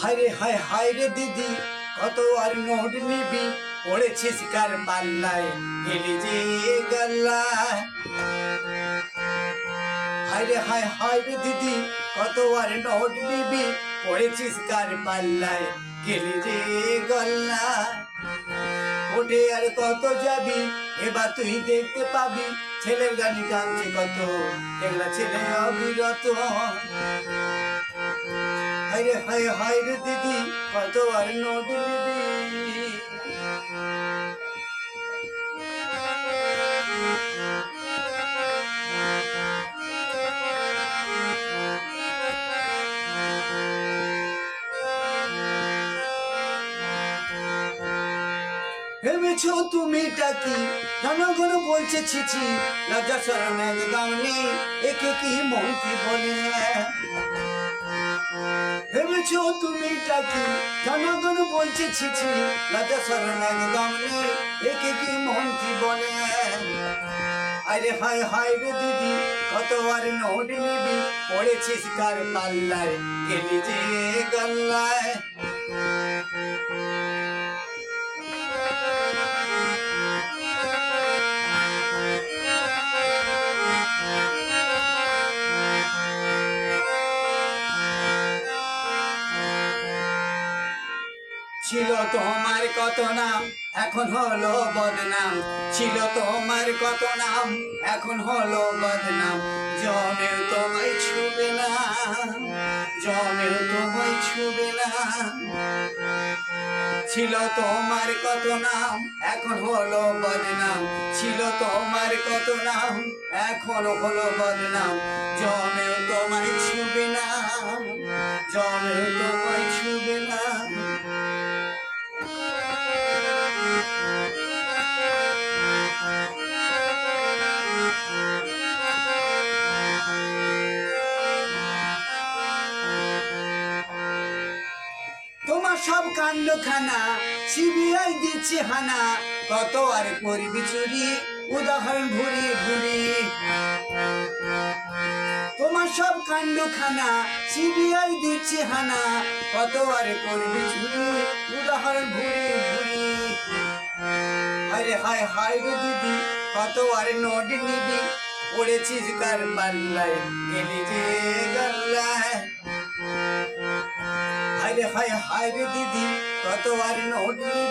হায়রে হায় হায়রে দিদি কত আর নোট নিবি পড়েছিস কার পাল্লায় গেলি যে গল্লায়। হায়রে হায় হায়রে দিদি কত আর নোট নিবি পড়েছিস কার পাল্লায় গেলি যে গল্লায়। ওঠে আর কত যাবি এবার তুই দেখতে পাবি ছেলের গানি কাঁদছে কত এগুলা ছেলে অবিরত। হায়রে হায় হায়রে দিদি কত আর নোট নিবি। ভেবেছো তুমি টাকি জনগণ বলছে ছিছি লজ্জা শরম একদম নেই একে কি মন্ত্রী বলে। ভেবেছো তুমি টাকি জনগণ বলছে ছিছি লজ্জা শরম একদম নেই একে কি মন্ত্রী বলে। আরে হায় হায় রে দিদি কত আর নোট নিবি পড়েছিস কার পাল্লায় গেলি যে গল্লায়। ছিল তোমার কত নাম এখন হলো বদনাম, ছিল তোমার কত নাম এখন হলো বদনাম। জমেও তোমায় ছুবে না, জমেও তোমায় ছুবে না। ছিল তোমার কত নাম এখন হলো বদনাম, ছিল তোমার কত নাম এখন হলো বদনাম। জমেও তোমায় ছুবে না, জমেও তোমায় ছুবে না। তোমার সব কাণ্ড খানা সিবিআই দিচ্ছে হানা, কত আর করবি চুরি উদাহরণ ঘুরি ঘুরি। তোমার সব কাণ্ড খানা সিবিআই দিচ্ছে হানা, কত আর করবি চুরি উদাহরণ ঘুরি ঘুরি। আরে হায় হায় রে দিদি কত আর নোট নিবি পড়েছিস কার পাল্লায় গেলি যে গল্লায়। হায়রে হায় হায় রে দিদি কত আর নোট নিবি।